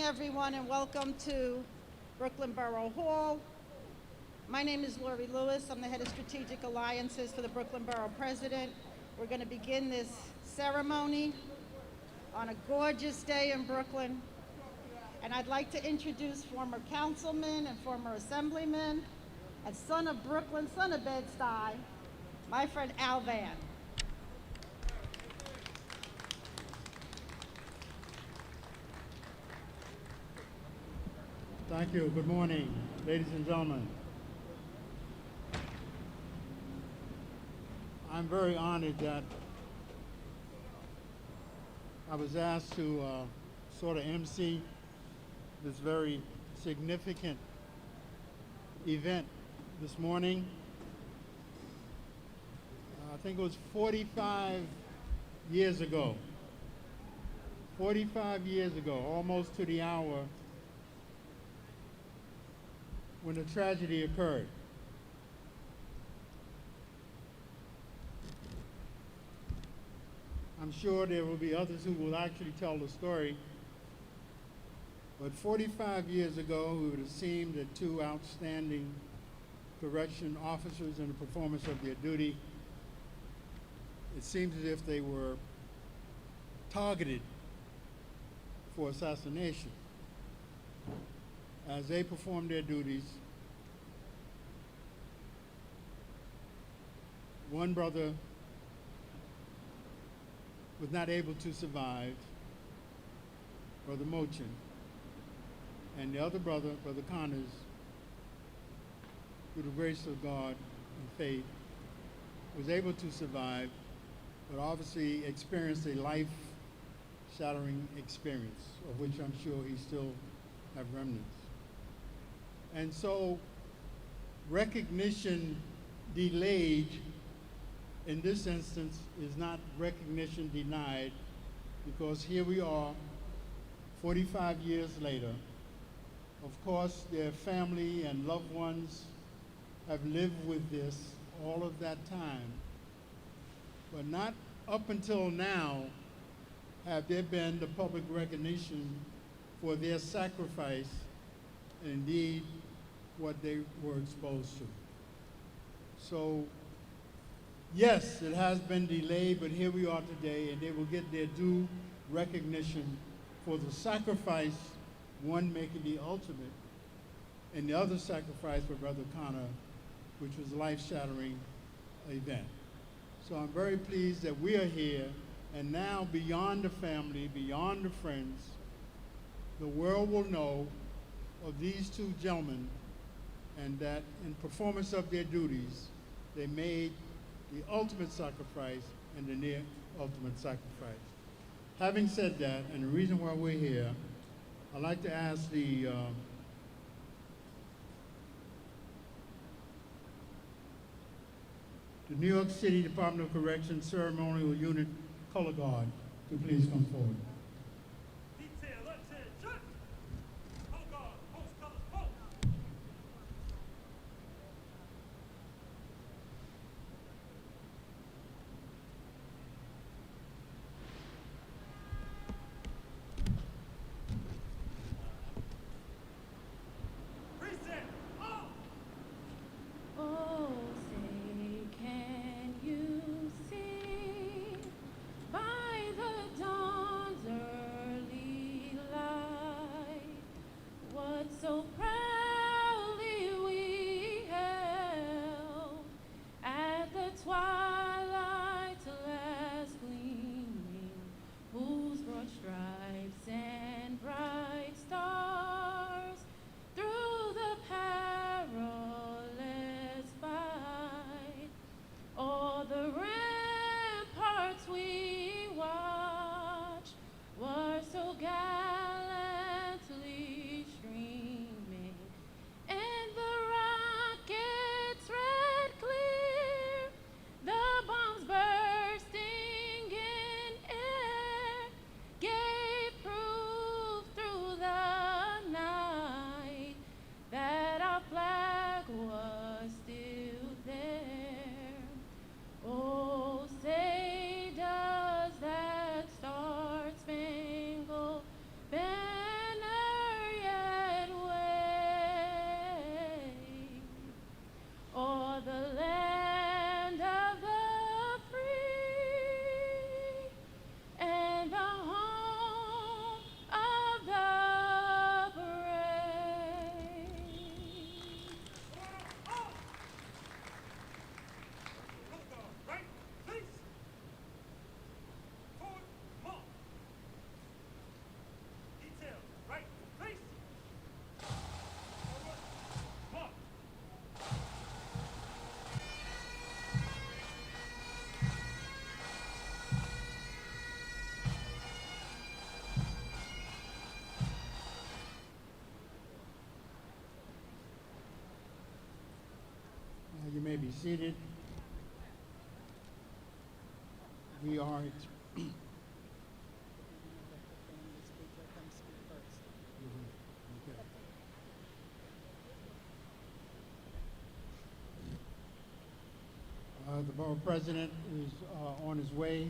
everyone, and welcome to Brooklyn Borough Hall. My name is Lori Lewis. I'm the head of Strategic Alliances for the Brooklyn Borough President. We're going to begin this ceremony on a gorgeous day in Brooklyn. And I'd like to introduce former councilman and former assemblyman and son of Brooklyn, son of Bed-Stuy, my friend Al Vann. Thank you. Good morning, ladies and gentlemen. I'm very honored that I was asked to sort of MC this very significant event this morning. I think it was 45 years ago. 45 years ago, almost to the hour, when the tragedy occurred. I'm sure there will be others who will actually tell the story. But 45 years ago, it would have seemed that two outstanding correction officers in the performance of their duty, it seems as if they were targeted for assassination. As they performed their duties, one brother was not able to survive, Brother Motchan, and the other brother, Brother Connors, through the grace of God and faith, was able to survive, but obviously experienced a life-shattering experience, of which I'm sure he still have remnants. And so recognition delayed in this instance is not recognition denied, because here we are 45 years later. Of course, their family and loved ones have lived with this all of that time, but not up until now have there been the public recognition for their sacrifice and indeed what they were exposed to. So yes, it has been delayed, but here we are today, and they will get their due recognition for the sacrifice, one making the ultimate, and the other sacrifice for Brother Connor, which was a life-shattering event. So I'm very pleased that we are here, and now beyond the family, beyond the friends, the world will know of these two gentlemen, and that in performance of their duties, they made the ultimate sacrifice and the near ultimate sacrifice. Having said that, and the reason why we're here, I'd like to ask the New York City Department of Corrections Ceremonial Unit Color Guard to please come forward. You may be seated. We are the Borough President is on his way.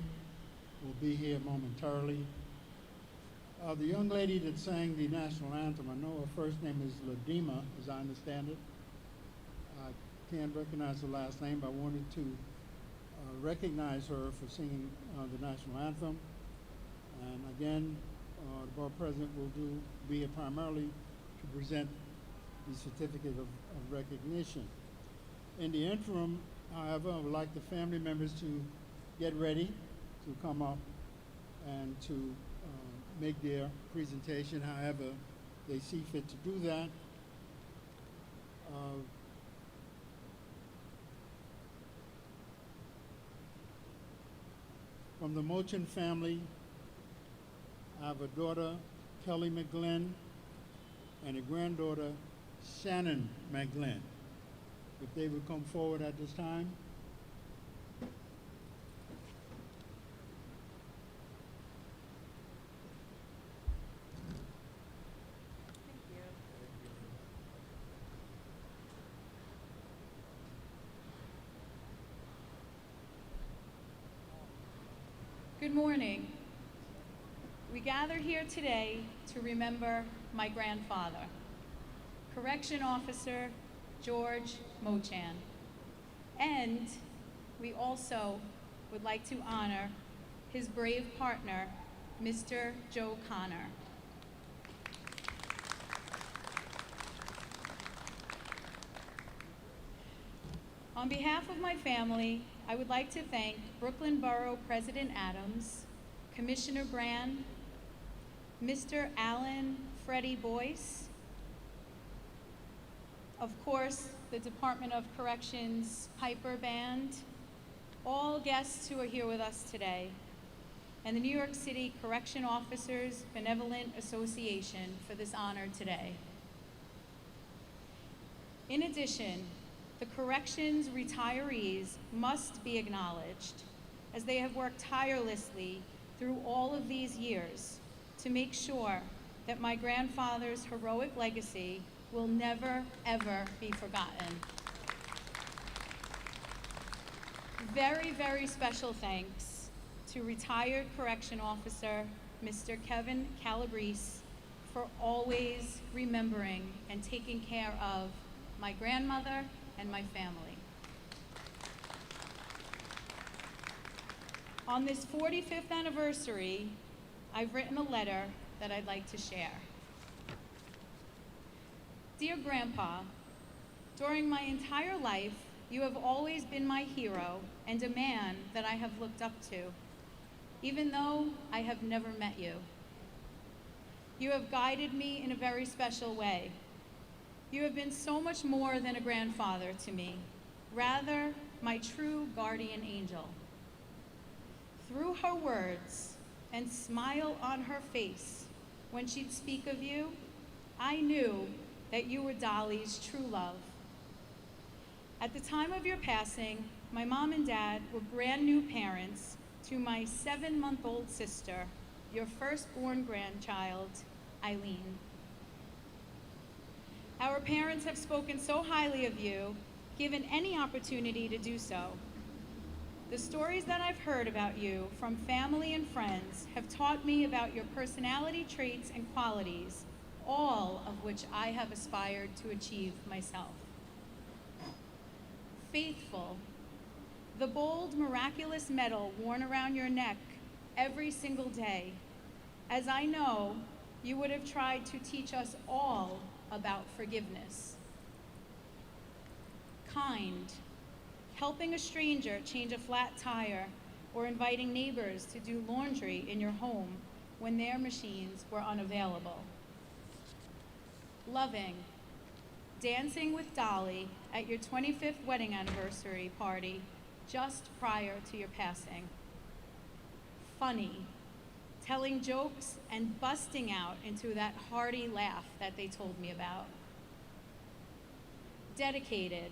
Will be here momentarily. The young lady that sang the national anthem, I know her first name is Ladima, as I understand it. I can't recognize her last name, but I wanted to recognize her for singing the national anthem. And again, the Borough President will be here primarily to present the certificate of recognition. In the interim, however, I would like the family members to get ready to come up and to make their presentation however they see fit to do that. From the Motchan family, I have a daughter, Kelly McGlenn, and a granddaughter, Shannon McGlenn. If they would come forward at this time. Good morning. We gather here today to remember my grandfather, Correction Officer George Motchan. And we also would like to honor his brave partner, Mr. Joe Connor. On behalf of my family, I would like to thank Brooklyn Borough President Adams, Commissioner Vann, Mr. Allen Freddie Boyce, of course, the Department of Corrections Piper Band, all guests who are here with us today, and the New York City Correction Officers Benevolent Association for this honor today. In addition, the corrections retirees must be acknowledged, as they have worked tirelessly through all of these years to make sure that my grandfather's heroic legacy will never, ever be forgotten. Very, very special thanks to retired correction officer, Mr. Kevin Calabrese, for always remembering and taking care of my grandmother and my family. On this 45th anniversary, I've written a letter that I'd like to share. Dear Grandpa, during my entire life, you have always been my hero and a man that I have looked up to, even though I have never met you. You have guided me in a very special way. You have been so much more than a grandfather to me, rather my true guardian angel. Through her words and smile on her face when she'd speak of you, I knew that you were Dolly's true love. At the time of your passing, my mom and dad were brand new parents to my 7-month-old sister, your firstborn grandchild, Eileen. Our parents have spoken so highly of you, given any opportunity to do so. The stories that I've heard about you from family and friends have taught me about your personality traits and qualities, all of which I have aspired to achieve myself. Faithful, the bold, miraculous medal worn around your neck every single day, as I know you would have tried to teach us all about forgiveness. Kind, helping a stranger change a flat tire or inviting neighbors to do laundry in your home when their machines were unavailable. Loving, dancing with Dolly at your 25th wedding anniversary party just prior to your passing. Funny, telling jokes and busting out into that hearty laugh that they told me about. Dedicated,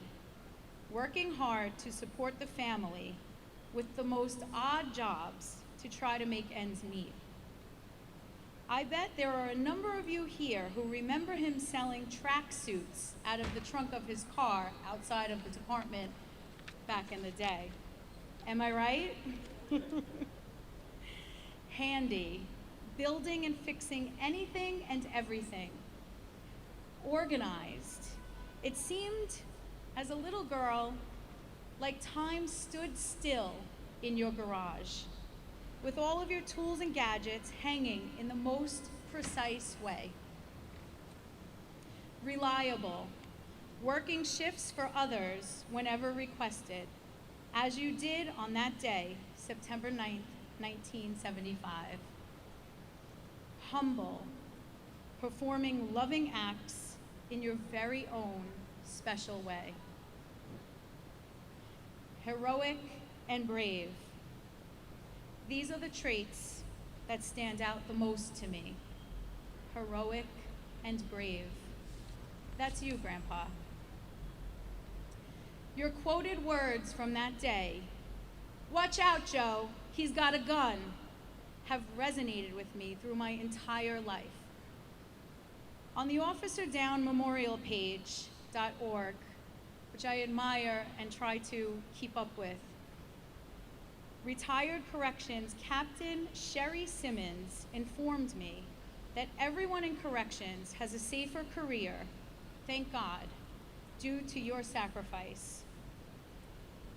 working hard to support the family with the most odd jobs to try to make ends meet. I bet there are a number of you here who remember him selling tracksuits out of the trunk of his car outside of the department back in the day. Am I right? Handy, building and fixing anything and everything. Organized. It seemed, as a little girl, like time stood still in your garage, with all of your tools and gadgets hanging in the most precise way. Reliable, working shifts for others whenever requested, as you did on that day, September 9th, 1975. Humble, performing loving acts in your very own special way. Heroic and brave. These are the traits that stand out the most to me. Heroic and brave. That's you, Grandpa. Your quoted words from that day, "Watch out, Joe, he's got a gun," have resonated with me through my entire life. On the Officer Down Memorial page.org, which I admire and try to keep up with, retired corrections Captain Sherry Simmons informed me that everyone in corrections has a safer career, thank God, due to your sacrifice.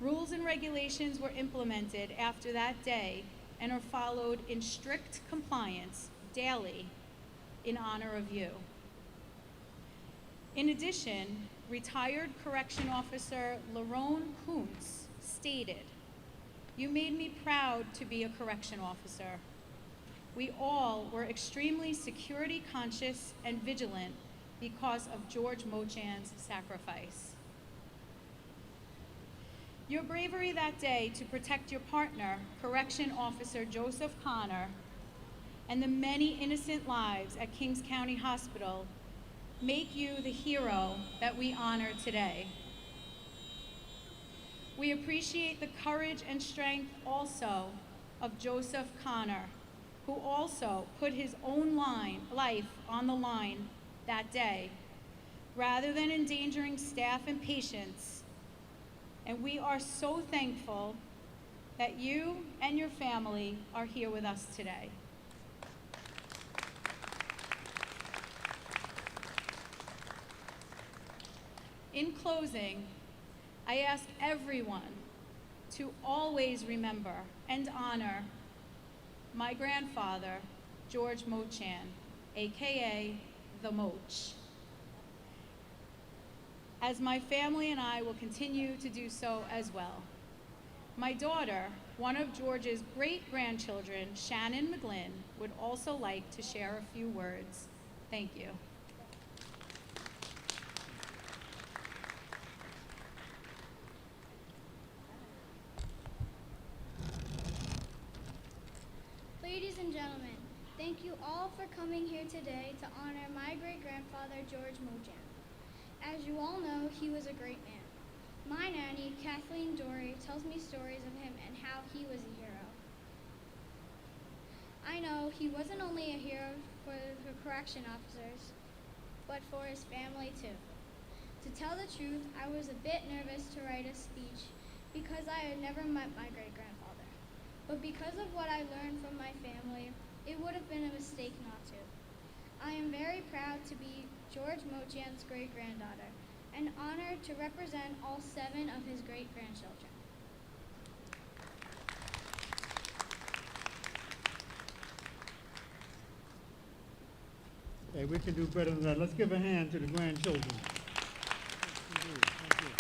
Rules and regulations were implemented after that day and are followed in strict compliance daily in honor of you. In addition, retired Correction Officer Lerone Kuntz stated, "You made me proud to be a correction officer. We all were extremely security conscious and vigilant because of George Motchan's sacrifice." Your bravery that day to protect your partner, Correction Officer Joseph Connors, and the many innocent lives at Kings County Hospital make you the hero that we honor today. We appreciate the courage and strength also of Joseph Connors, who also put his own life on the line that day, rather than endangering staff and patients. And we are so thankful that you and your family are here with us today. In closing, I ask everyone to always remember and honor my grandfather, George Motchan, AKA the Mötchan, as my family and I will continue to do so as well. My daughter, one of George's great-grandchildren, Shannon McGlenn, would also like to share a few words. Thank you. Ladies and gentlemen, thank you all for coming here today to honor my great-grandfather, George Motchan. As you all know, he was a great man. My nanny, Kathleen Dory, tells me stories of him and how he was a hero. I know he wasn't only a hero for the correction officers, but for his family too. To tell the truth, I was a bit nervous to write a speech because I had never met my great-grandfather. But because of what I learned from my family, it would have been a mistake not to. I am very proud to be George Motchan's great-granddaughter and honored to represent all 7 of his great-grandchildren. Okay, we can do better than that. Let's give a hand to the grandchildren. Thank you.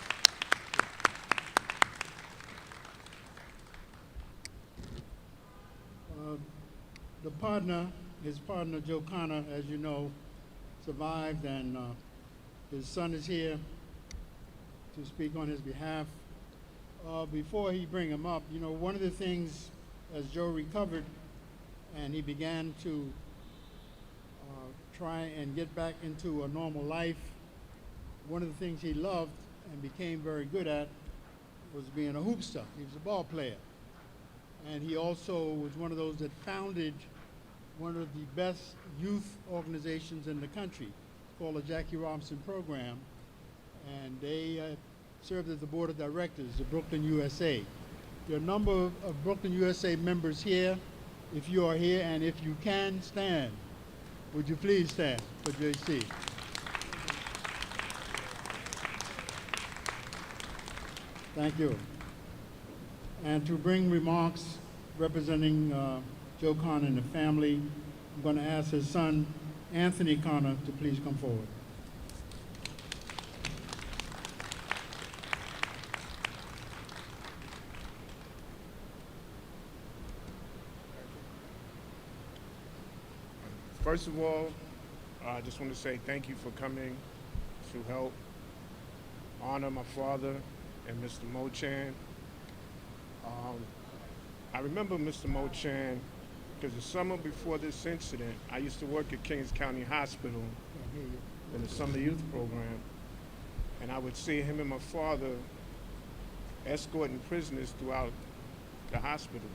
His partner, Joe Connor, as you know, survived, and his son is here to speak on his behalf. Before he bring him up, you know, one of the things, as Joe recovered and he began to try and get back into a normal life, one of the things he loved and became very good at was being a hoopster. He was a ball player. And he also was one of those that founded one of the best youth organizations in the country called the Jackie Robinson Program. And they served as the board of directors of Brooklyn USA. There are a number of Brooklyn USA members here. If you are here and if you can stand, would you please stand for JC? Thank you. And to bring remarks representing Joe Connor and the family, I'm going to ask his son, Anthony Connor, to please come forward. First of all, I just want to say thank you for coming to help honor my father and Mr. Motchan. I remember Mr. Motchan because the summer before this incident, I used to work at Kings County Hospital in the summer youth program, and I would see him and my father escorting prisoners throughout the hospital.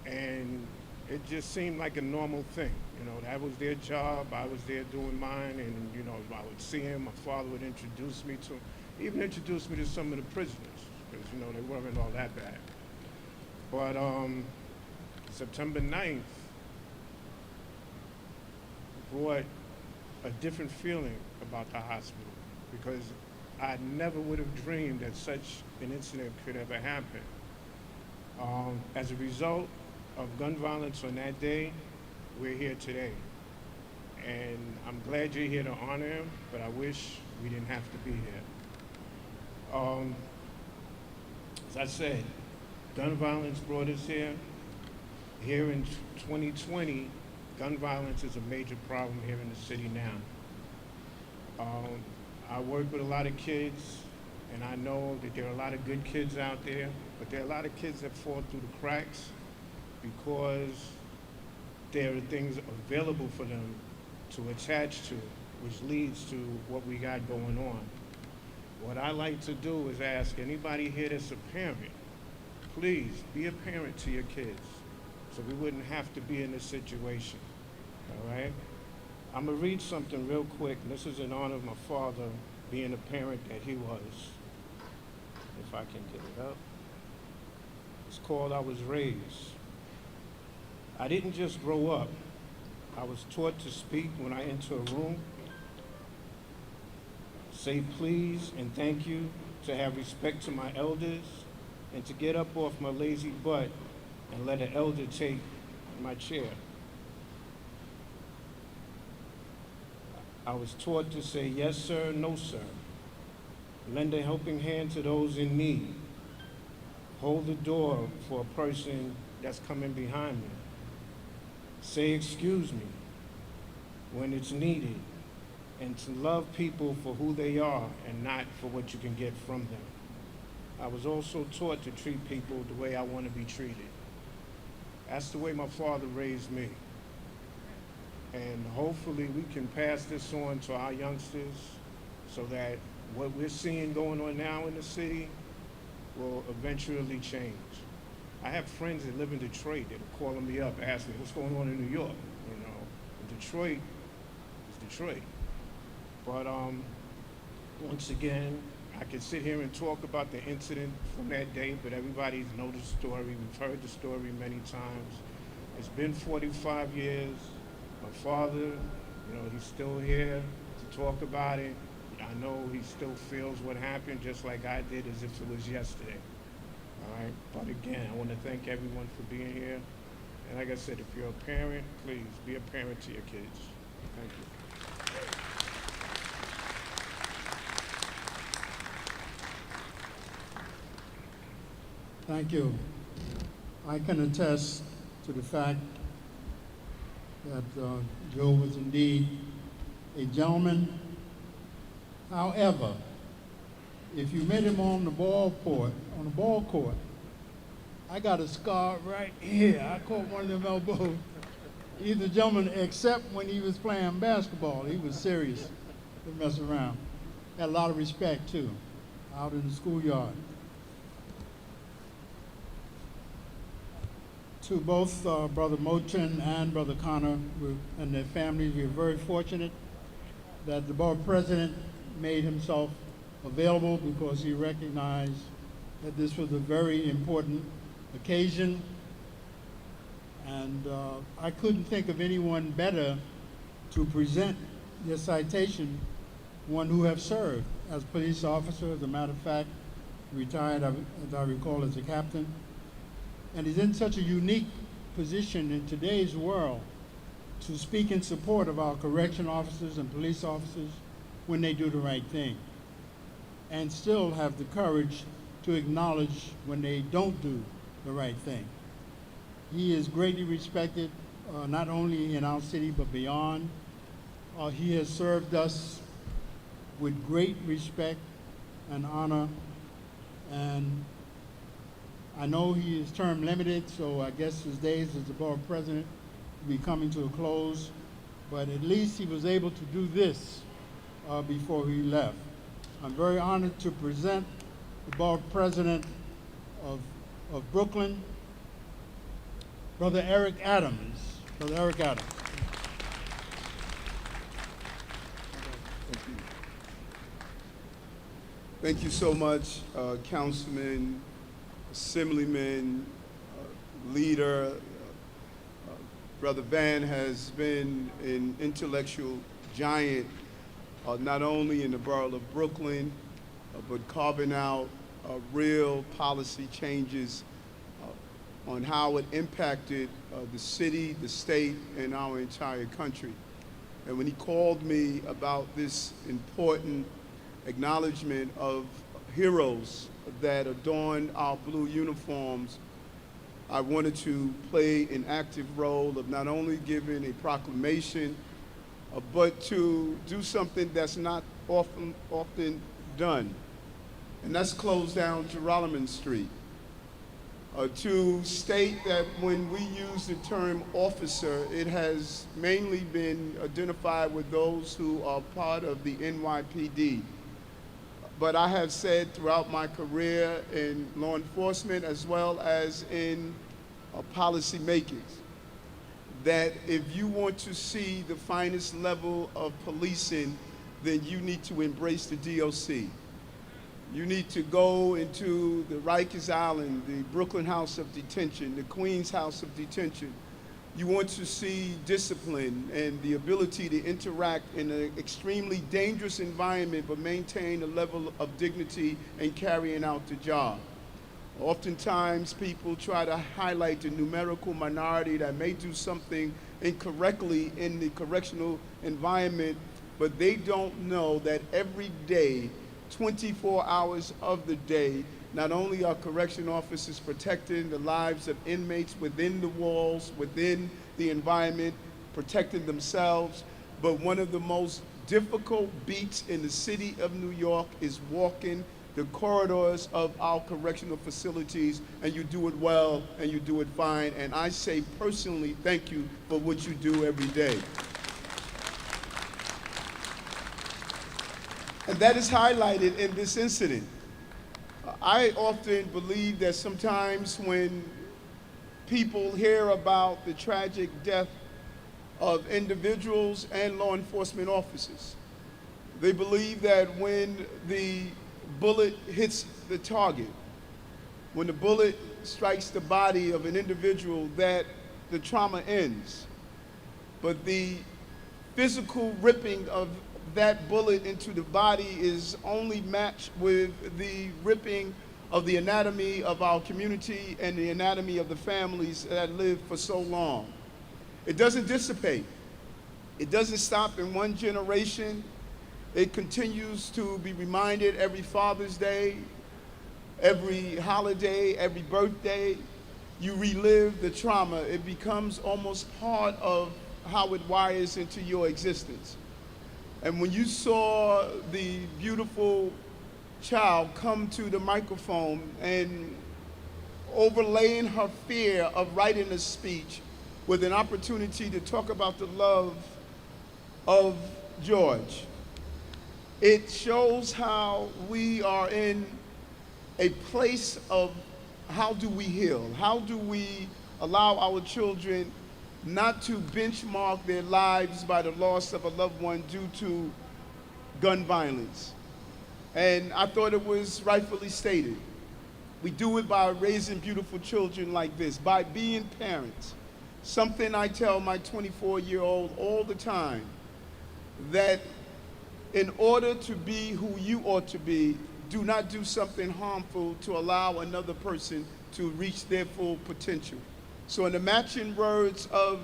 And it just seemed like a normal thing. You know, that was their job, I was there doing mine, and you know, I would see him, my father would introduce me to him, even introduce me to some of the prisoners, because you know, they weren't all that bad. But September 9th brought a different feeling about the hospital, because I never would have dreamed that such an incident could ever happen. As a result of gun violence on that day, we're here today. And I'm glad you're here to honor him, but I wish we didn't have to be here. As I said, gun violence brought us here. Here in 2020, gun violence is a major problem here in the city now. I work with a lot of kids, and I know that there are a lot of good kids out there, but there are a lot of kids that fall through the cracks because there are things available for them to attach to, which leads to what we got going on. What I like to do is ask anybody here that's a parent, please be a parent to your kids so we wouldn't have to be in this situation, all right? I'm gonna read something real quick, and this is in honor of my father being a parent that he was. If I can get it up. It's called I Was Raised. I didn't just grow up. I was taught to speak when I enter a room, say please and thank you, to have respect to my elders, and to get up off my lazy butt and let an elder take my chair. I was taught to say yes sir, no sir, lend a helping hand to those in need, hold the door for a person that's coming behind me, say excuse me when it's needed, and to love people for who they are and not for what you can get from them. I was also taught to treat people the way I want to be treated. That's the way my father raised me. And hopefully we can pass this on to our youngsters so that what we're seeing going on now in the city will eventually change. I have friends that live in Detroit that are calling me up asking what's going on in New York. You know, Detroit is Detroit. But once again, I could sit here and talk about the incident from that day, but everybody's known the story. We've heard the story many times. It's been 45 years. My father, you know, he's still here to talk about it. I know he still feels what happened just like I did, as if it was yesterday. All right, but again, I want to thank everyone for being here. And like I said, if you're a parent, please be a parent to your kids. Thank you. Thank you. I can attest to the fact that Joe was indeed a gentleman. However, if you met him on the ball court, I got a scar right here. I caught one of them elbows. He's a gentleman, except when he was playing basketball. He was serious to mess around. had a lot of respect too, out in the schoolyard. To both Brother Motchan and Brother Connor and their families, we are very fortunate that the Borough President made himself available because he recognized that this was a very important occasion. And I couldn't think of anyone better to present your citation, one who have served as police officer, as a matter of fact, retired, as I recall, as a captain. And he's in such a unique position in today's world to speak in support of our correction officers and police officers when they do the right thing, and still have the courage to acknowledge when they don't do the right thing. He is greatly respected, not only in our city, but beyond. He has served us with great respect and honor, and I know he is term limited, so I guess his days as the Borough President will be coming to a close, but at least he was able to do this before he left. I'm very honored to present the Borough President of Brooklyn, Brother Eric Adams. Brother Eric Adams. Thank you so much, Councilman, Assemblyman, Leader. Brother Vann has been an intellectual giant, not only in the borough of Brooklyn, but carving out real policy changes on how it impacted the city, the state, and our entire country. And when he called me about this important acknowledgement of heroes that adorn our blue uniforms, I wanted to play an active role of not only giving a proclamation, but to do something that's not often done, and that's close down Geralman Street. To state that when we use the term officer, it has mainly been identified with those who are part of the NYPD. But I have said throughout my career in law enforcement as well as in policy making that if you want to see the finest level of policing, then you need to embrace the DOC. You need to go into the Rikers Island, the Brooklyn House of Detention, the Queens House of Detention. You want to see discipline and the ability to interact in an extremely dangerous environment, but maintain a level of dignity in carrying out the job. Oftentimes, people try to highlight the numerical minority that may do something incorrectly in the correctional environment, but they don't know that every day, 24 hours of the day, not only are correction officers protecting the lives of inmates within the walls, within the environment, protecting themselves, but one of the most difficult beats in the city of New York is walking the corridors of our correctional facilities, and you do it well and you do it fine. And I say personally, thank you for what you do every day. And that is highlighted in this incident. I often believe that sometimes when people hear about the tragic death of individuals and law enforcement officers, they believe that when the bullet hits the target, when the bullet strikes the body of an individual, that the trauma ends. But the physical ripping of that bullet into the body is only matched with the ripping of the anatomy of our community and the anatomy of the families that lived for so long. It doesn't dissipate. It doesn't stop in one generation. It continues to be reminded every Father's Day, every holiday, every birthday. You relive the trauma. It becomes almost part of how it wires into your existence. And when you saw the beautiful child come to the microphone and overlaying her fear of writing a speech with an opportunity to talk about the love of George, It shows how we are in a place of how do we heal? How do we allow our children not to benchmark their lives by the loss of a loved one due to gun violence? And I thought it was rightfully stated. We do it by raising beautiful children like this, by being parents. Something I tell my 24-year-old all the time, that in order to be who you ought to be, do not do something harmful to allow another person to reach their full potential. So in the matching words of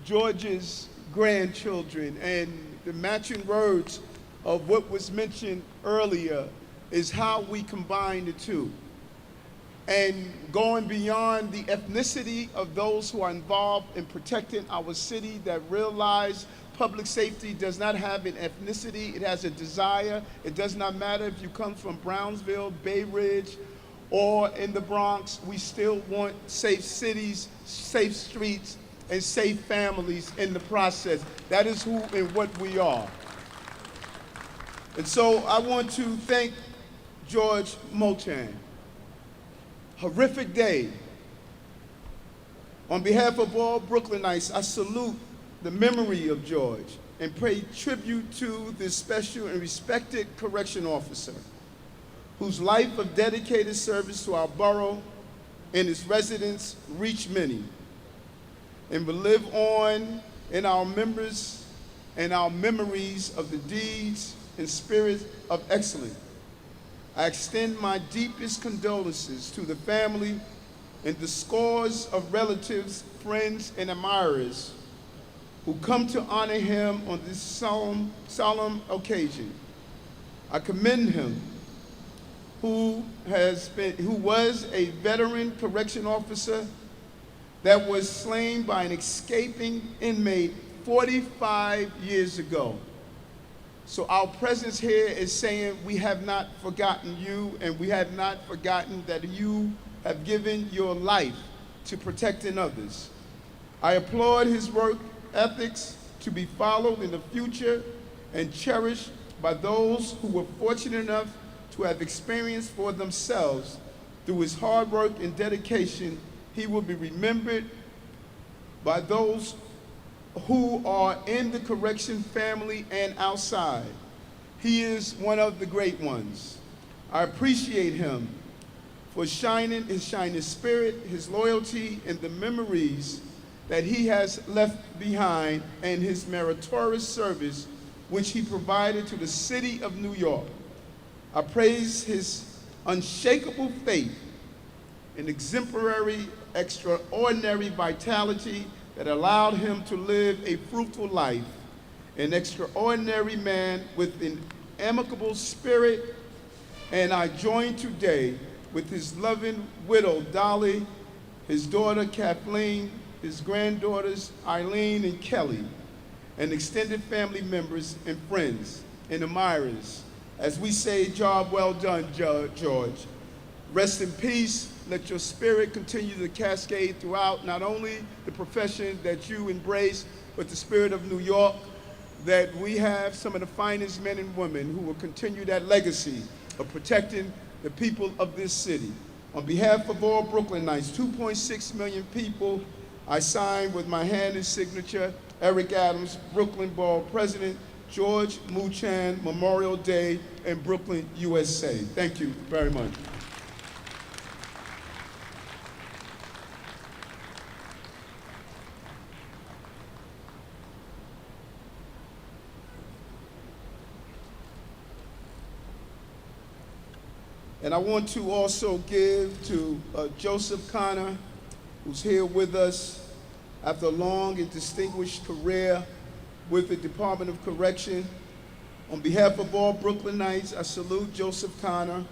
George's grandchildren and the matching words of what was mentioned earlier is how we combine the two. And going beyond the ethnicity of those who are involved in protecting our city, that realize public safety does not have an ethnicity, it has a desire. It does not matter if you come from Brownsville, Bay Ridge, or in the Bronx, we still want safe cities, safe streets, and safe families in the process. That is who and what we are. And so I want to thank George Motchan. Horrific day. On behalf of all Brooklynites, I salute the memory of George and pay tribute to this special and respected correction officer whose life of dedicated service to our borough and its residents reached many and will live on in our members and our memories of the deeds and spirit of excellence. I extend my deepest condolences to the family and the scores of relatives, friends, and admirers who come to honor him on this solemn occasion. I commend him, who was a veteran correction officer that was slain by an escaping inmate 45 years ago. So our presence here is saying we have not forgotten you, and we have not forgotten that you have given your life to protecting others. I applaud his work ethics to be followed in the future and cherished by those who were fortunate enough to have experienced for themselves. Through his hard work and dedication, he will be remembered by those who are in the correction family and outside. He is one of the great ones. I appreciate him for his shining spirit, his loyalty, and the memories that he has left behind, and his meritorious service which he provided to the city of New York. I praise his unshakable faith and exemplary, extraordinary vitality that allowed him to live a fruitful life, an extraordinary man with an amicable spirit, and I join today with his loving widow, Dolly, his daughter, Kathleen, his granddaughters, Eileen and Kelly, and extended family members and friends and admirers, as we say, job well done, George. Rest in peace. Let your spirit continue to cascade throughout not only the profession that you embrace, but the spirit of New York, that we have some of the finest men and women who will continue that legacy of protecting the people of this city. On behalf of all Brooklynites, 2.6 million people, I sign with my hand and signature, Eric Adams, Brooklyn Borough President, George Motchan, Memorial Day in Brooklyn, USA. Thank you very much. And I want to also give to Joseph Connors, who's here with us after a long and distinguished career with the Department of Correction. On behalf of all Brooklynites, I salute Joseph Connors,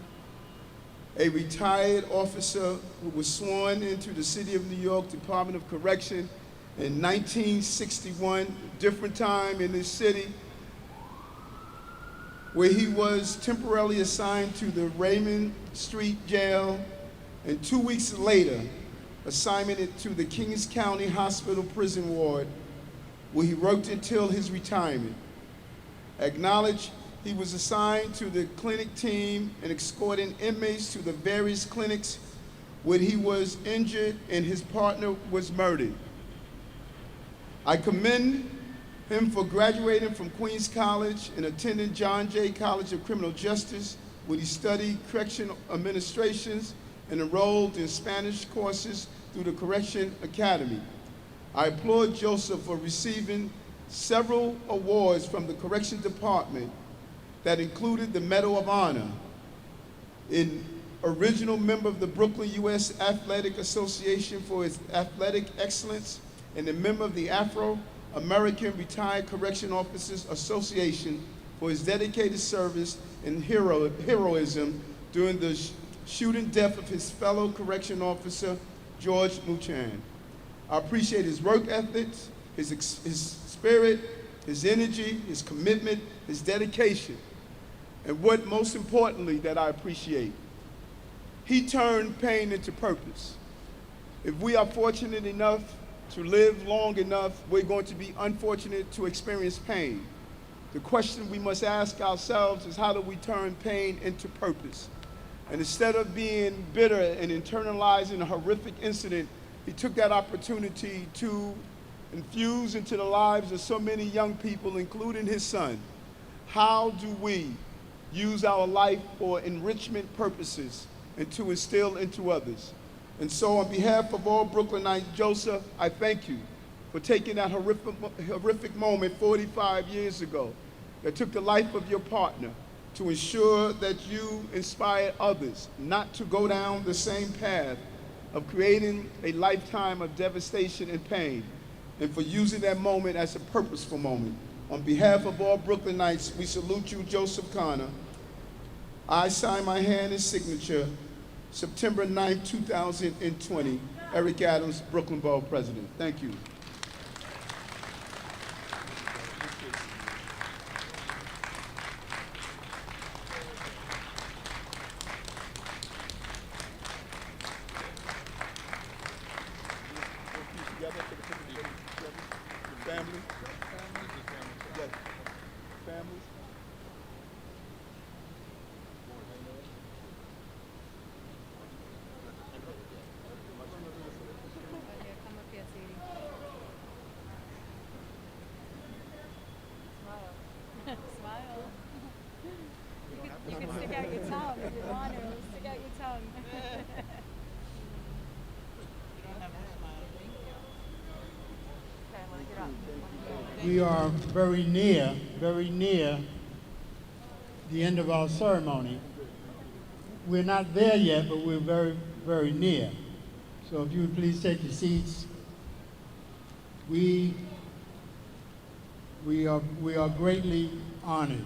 a retired officer who was sworn into the City of New York Department of Correction in 1961, different time in this city, where he was temporarily assigned to the Raymond Street Jail, and 2 weeks later, assignment to the Kings County Hospital Prison Ward, where he worked until his retirement. Acknowledge He was assigned to the clinic team and escorting inmates to the various clinics where he was injured and his partner was murdered. I commend him for graduating from Queens College and attending John Jay College of Criminal Justice, where he studied correction administrations and enrolled in Spanish courses through the Correction Academy. I applaud Joseph for receiving several awards from the Correction Department that included the Medal of Honor, an original member of the Brooklyn U.S. Athletic Association for his athletic excellence, and a member of the Afro-American Retired Correction Officers Association for his dedicated service and heroism during the shooting death of his fellow correction officer, George Motchan. I appreciate his work ethics, his spirit, his energy, his commitment, his dedication, and what most importantly that I appreciate, he turned pain into purpose. If we are fortunate enough to live long enough, we're going to be unfortunate to experience pain. The question we must ask ourselves is, how do we turn pain into purpose? And instead of being bitter and internalizing a horrific incident, he took that opportunity to infuse into the lives of so many young people, including his son. How do we use our life for enrichment purposes and to instill into others? And so on behalf of all Brooklynites, Joseph, I thank you for taking that horrific moment 45 years ago that took the life of your partner to ensure that you inspired others not to go down the same path of creating a lifetime of devastation and pain, and for using that moment as a purposeful moment. On behalf of all Brooklynites, we salute you, Joseph Connor. I sign my hand and signature, September 9, 2020, Eric Adams, Brooklyn Borough President. Thank you. You can stick out your tongue if you want to. Stick out your tongue. We are very near the end of our ceremony. We're not there yet, but we're very, very near. So if you would please take your seats. We are greatly honored.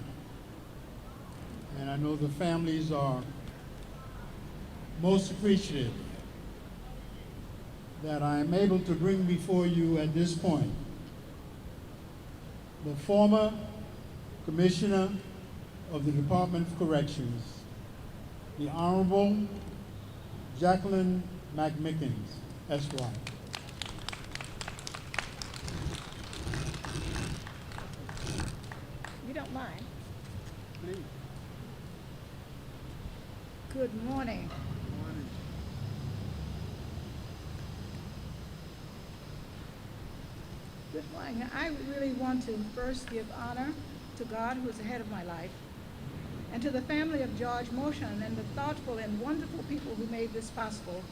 And I know the families are most appreciative that I am able to bring before you at this point the former Commissioner of the Department of Corrections, the Honorable Jacqueline McMickens, Esquire. You don't mind? Please. Good morning. Good morning. I really want to first give honor to God, who is the head of my life, and to the family of George Motchan and the thoughtful and wonderful people who made this possible.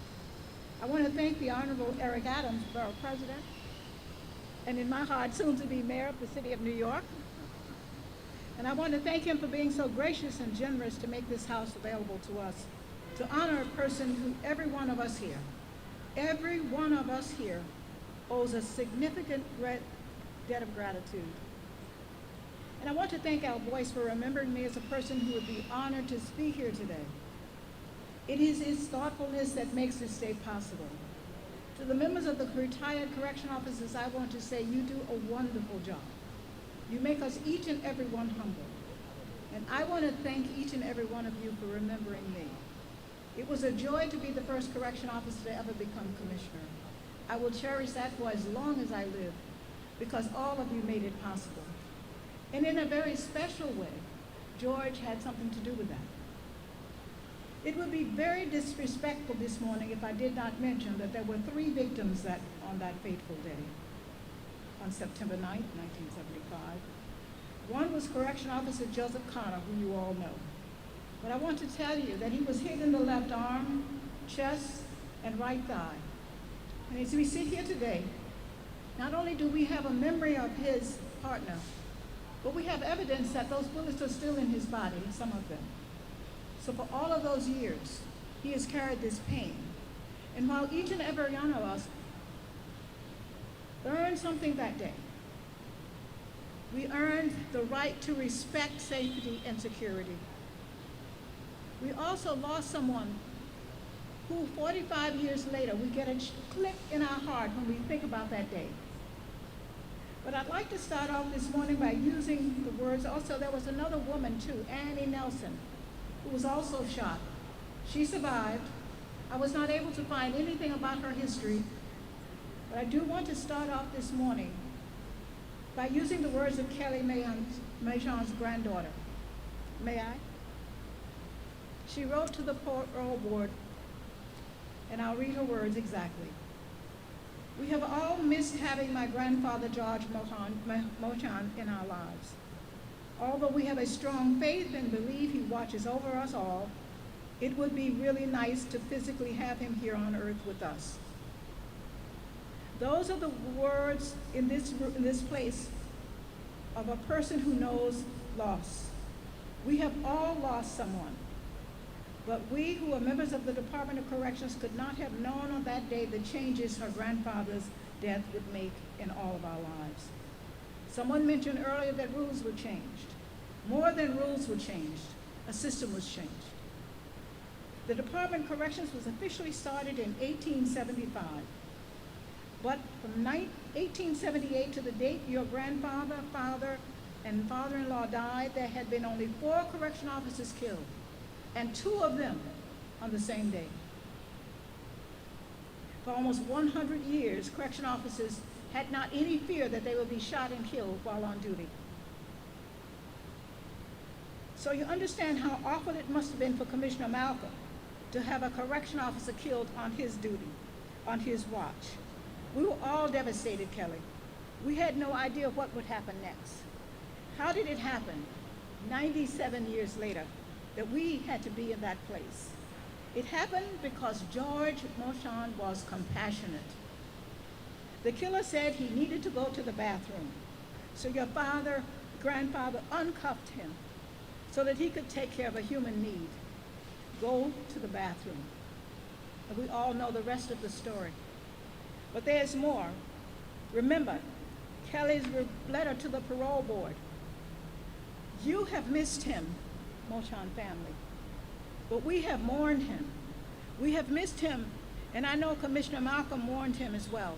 I want to thank the Honorable Eric Adams, Borough President, and in my heart, soon to be Mayor of the City of New York. And I want to thank him for being so gracious and generous to make this house available to us, to honor a person who every one of us here owes a significant debt of gratitude. And I want to thank Al Boyce for remembering me as a person who would be honored to speak here today. It is his thoughtfulness that makes this day possible. To the members of the retired correction officers, I want to say you do a wonderful job. You make us each and every one humble. And I want to thank each and every one of you for remembering me. It was a joy to be the first correction officer to ever become commissioner. I will cherish that for as long as I live, because all of you made it possible. And in a very special way, George had something to do with that. It would be very disrespectful this morning if I did not mention that there were 3 victims on that fateful day, on September 9th, 1975. One was Correction Officer Joseph Connors, who you all know. But I want to tell you that he was hit in the left arm, chest, and right thigh. And as we sit here today, not only do we have a memory of his partner, but we have evidence that those bullets are still in his body, some of them. So for all of those years, he has carried this pain. And while each and every one of us earned something that day, we earned the right to respect safety and security. We also lost someone who 45 years later, we get a click in our heart when we think about that day. But I'd like to start off this morning by using the words, also there was another woman too, Annie Nelson, who was also shot. She survived. I was not able to find anything about her history, but I do want to start off this morning by using the words of Kelly Motchan's granddaughter. May I? She wrote to the parole board, and I'll read her words exactly. We have all missed having my grandfather George Motchan in our lives. Although we have a strong faith and believe he watches over us all, it would be really nice to physically have him here on earth with us. Those are the words in this place of a person who knows loss. We have all lost someone, but we who are members of the Department of Corrections could not have known on that day the changes her grandfather's death would make in all of our lives. Someone mentioned earlier that rules were changed. More than rules were changed, a system was changed. The Department of Corrections was officially started in 1875. But from 1878 to the date your grandfather, father, and father-in-law died, there had been only 4 correction officers killed, and 2 of them on the same day. For almost 100 years, correction officers had not any fear that they would be shot and killed while on duty. So you understand how awful it must have been for Commissioner Malcolm to have a correction officer killed on his duty, on his watch. We were all devastated, Kelly. We had no idea what would happen next. How did it happen, 97 years later, that we had to be in that place? It happened because George Motchan was compassionate. The killer said he needed to go to the bathroom. So your grandfather uncuffed him so that he could take care of a human need. Go to the bathroom. And we all know the rest of the story. But there's more. Remember, Kelly's letter to the parole board. You have missed him, Motchan family, but we have mourned him. We have missed him, and I know Commissioner Malcolm mourned him as well.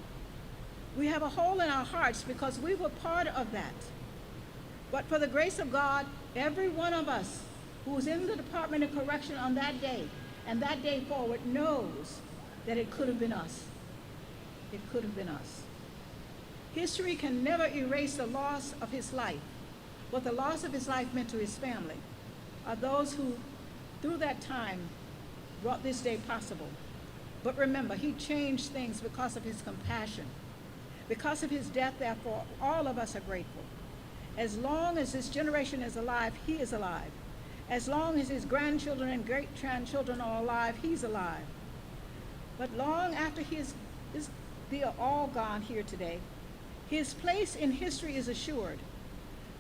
We have a hole in our hearts because we were part of that. But for the grace of God, every one of us who was in the Department of Correction on that day and that day forward knows that it could have been us. It could have been us. History can never erase the loss of his life. What the loss of his life meant to his family are those who, through that time, brought this day possible. But remember, he changed things because of his compassion. Because of his death, therefore, all of us are grateful. As long as this generation is alive, he is alive. As long as his grandchildren and great-grandchildren are alive, he's alive. But long after they are all gone here today, his place in history is assured.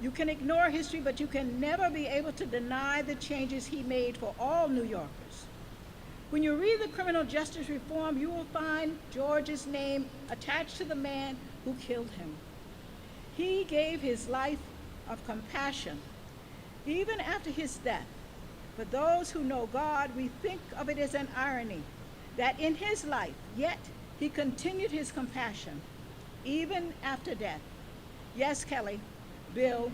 You can ignore history, but you can never be able to deny the changes he made for all New Yorkers. When you read the criminal justice reform, you will find George's name attached to the man who killed him. He gave his life of compassion, even after his death. For those who know God, we think of it as an irony that in his life, yet he continued his compassion, even after death. Yes, Kelly, Bill,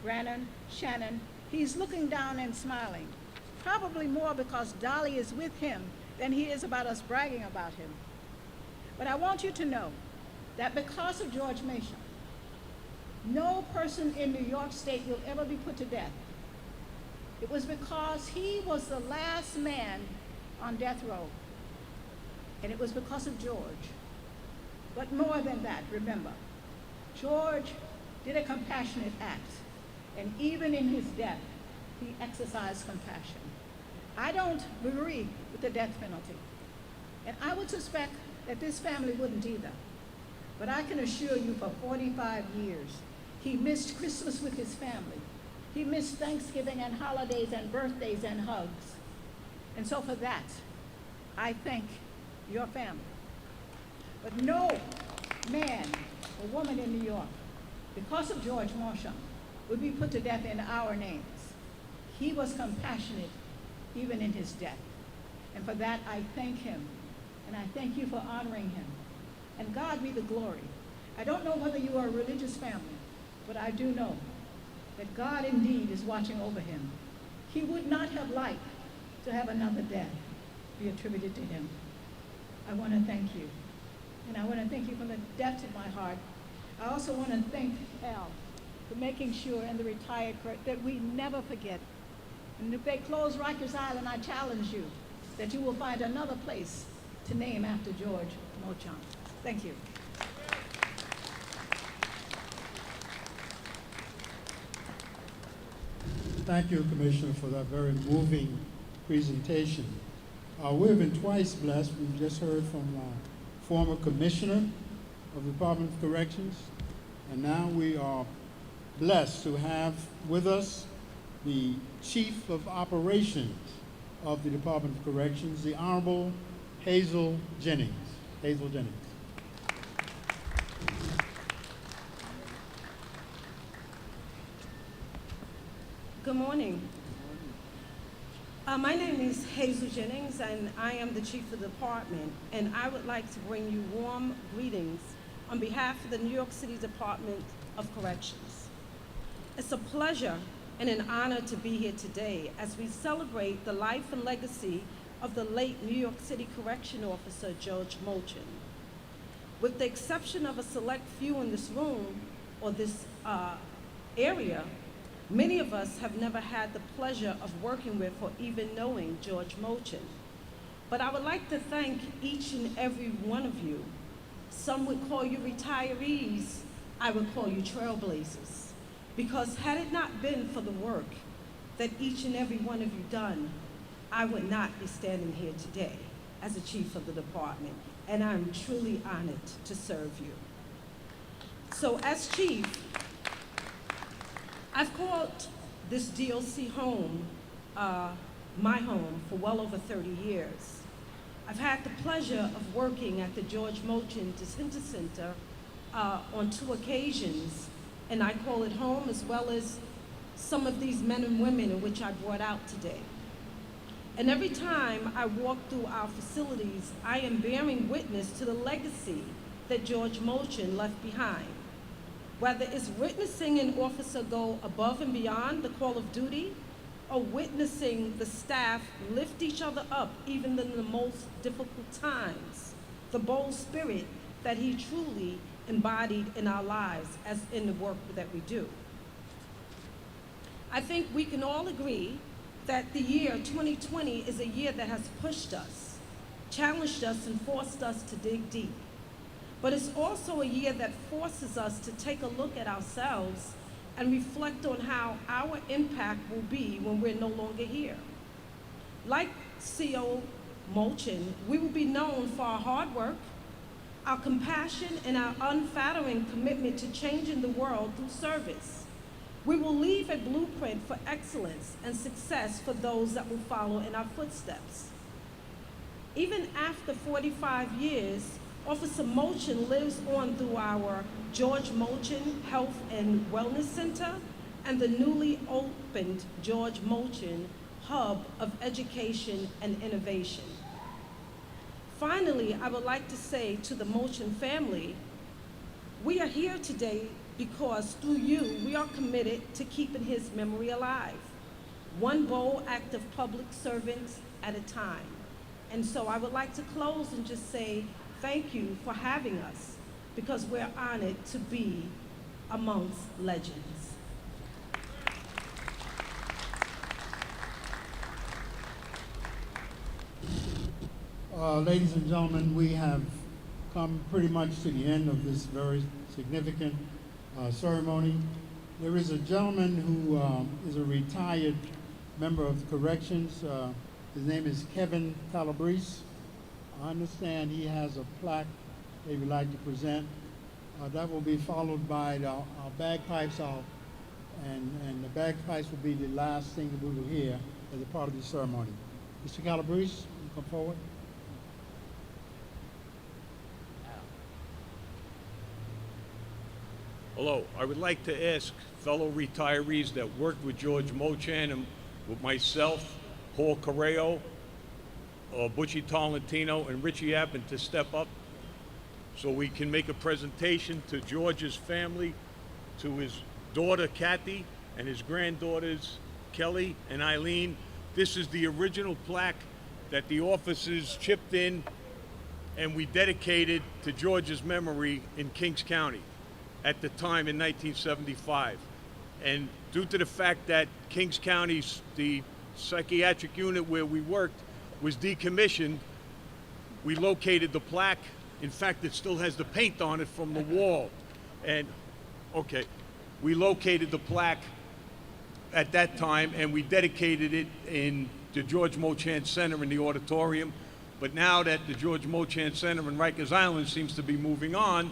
Brandon, Shannon, he's looking down and smiling, probably more because Dolly is with him than he is about us bragging about him. But I want you to know that because of George Motchan, no person in New York State will ever be put to death It was because he was the last man on death row. And it was because of George. But more than that, remember, George did a compassionate act. And even in his death, he exercised compassion. I don't agree with the death penalty. And I would suspect that this family wouldn't either. But I can assure you for 45 years, he missed Christmas with his family. He missed Thanksgiving and holidays and birthdays and hugs. And so for that, I thank your family. But no man or woman in New York, because of George Motchan, would be put to death in our names. He was compassionate even in his death. And for that, I thank him. And I thank you for honoring him. And God be the glory. I don't know whether you are a religious family, but I do know that God indeed is watching over him. He would not have liked to have another death be attributed to him. I want to thank you. And I want to thank you from the depths of my heart. I also want to thank Al for making sure, and the retired court, that we never forget. And if they close Rikers Island, I challenge you that you will find another place to name after George Motchan. Thank you. Thank you, Commissioner, for that very moving presentation. We've been twice blessed. We've just heard from former Commissioner of the Department of Corrections, and now we are blessed to have with us the Chief of Operations of the Department of Corrections, the Honorable Hazel Jennings. Hazel Jennings. Good morning. My name is Hazel Jennings, and I am the Chief of the Department, and I would like to bring you warm greetings on behalf of the New York City Department of Corrections. It's a pleasure and an honor to be here today as we celebrate the life and legacy of the late New York City Correction Officer George Motchan. With the exception of a select few in this room or this area, many of us have never had the pleasure of working with or even knowing George Motchan. But I would like to thank each and every one of you. Some would call you retirees, I would call you trailblazers. Because had it not been for the work that each and every one of you done, I would not be standing here today as a chief of the department, and I'm truly honored to serve you. So as chief, I've called this DOC home my home for well over 30 years. I've had the pleasure of working at the George Motchan Detention Center on 2 occasions, and I call it home, as well as some of these men and women in which I brought out today. And every time I walk through our facilities, I am bearing witness to the legacy that George Motchan left behind. Whether it's witnessing an officer go above and beyond the call of duty, or witnessing the staff lift each other up even in the most difficult times, the bold spirit that he truly embodied in our lives as in the work that we do. I think we can all agree that the year 2020 is a year that has pushed us, challenged us, and forced us to dig deep. But it's also a year that forces us to take a look at ourselves and reflect on how our impact will be when we're no longer here. Like CO Motchan, we will be known for our hard work, our compassion, and our unfaltering commitment to changing the world through service. We will leave a blueprint for excellence and success for those that will follow in our footsteps. Even after 45 years, Officer Motchan lives on through our George Motchan Health and Wellness Center and the newly opened George Motchan Hub of Education and Innovation. Finally, I would like to say to the Motchan family, we are here today because through you, we are committed to keeping his memory alive, one bold act of public servants at a time. And so I would like to close and just say thank you for having us, because we're honored to be amongst legends. Ladies and gentlemen, we have come pretty much to the end of this very significant ceremony. There is a gentleman who is a retired member of corrections. His name is Kevin Calabrese. I understand he has a plaque they would like to present. That will be followed by our bagpipes, and the bagpipes will be the last thing that we will hear as a part of the ceremony. Mr. Calabrese, you come forward. Hello. I would like to ask fellow retirees that worked with George Motchan and with myself, Paul Correo, Butchie Tolentino, and Richie Abbott to step up so we can make a presentation to George's family, to his daughter Kathy, and his granddaughters Kelly and Eileen. This is the original plaque that the officers chipped in and we dedicated to George's memory in Kings County at the time in 1975. And due to the fact that Kings County's, the psychiatric unit where we worked, was decommissioned, we located the plaque. In fact, it still has the paint on it from the wall. And, okay, we located the plaque at that time and we dedicated it in the George Motchan Center in the auditorium. But now that the George Motchan Center in Rikers Island seems to be moving on,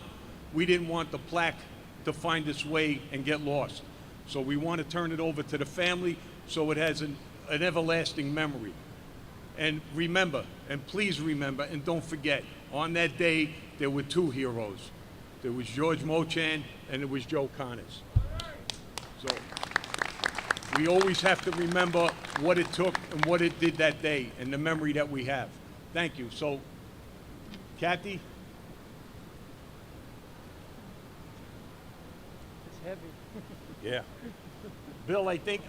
we didn't want the plaque to find its way and get lost. So we want to turn it over to the family so it has an everlasting memory. And remember, and please remember, and don't forget, on that day, there were two heroes. There was George Motchan and there was Joe Connors. So we always have to remember what it took and what it did that day and the memory that we have. Thank you. So, Kathy? It's heavy. Yeah. Bill, I think,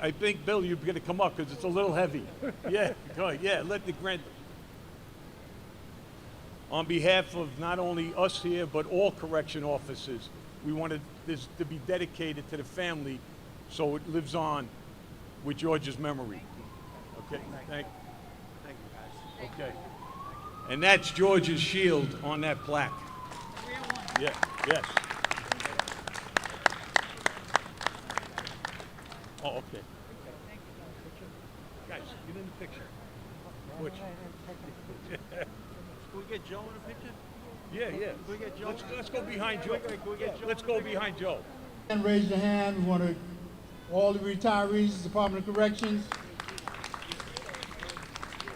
Bill, you're gonna come up because it's a little heavy. Yeah, go ahead. Yeah, let the On behalf of not only us here, but all correction officers, we wanted this to be dedicated to the family so it lives on with George's memory. Okay, thank Thank you, guys. Okay. And that's George's shield on that plaque. Yeah, yes. Oh, okay. Guys, get in the picture. Which? Can we get Joe in a picture? Yeah, yeah. Can we get Joe? Let's go behind Joe. Can we get Joe? Let's go behind Joe. And raise your hand. We want to, all the retirees, Department of Corrections.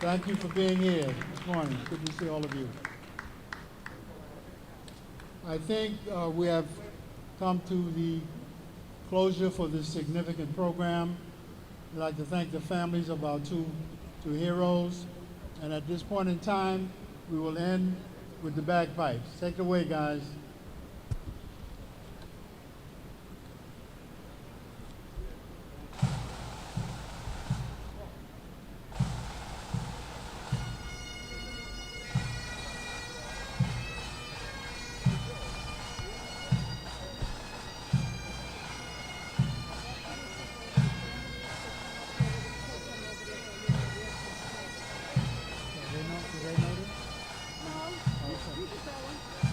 Thank you for being here this morning. Good to see all of you. I think we have come to the closure for this significant program. I'd like to thank the families of our two heroes. And at this point in time, we will end with the bagpipes. Take it away, guys. Do they know this? No. Okay.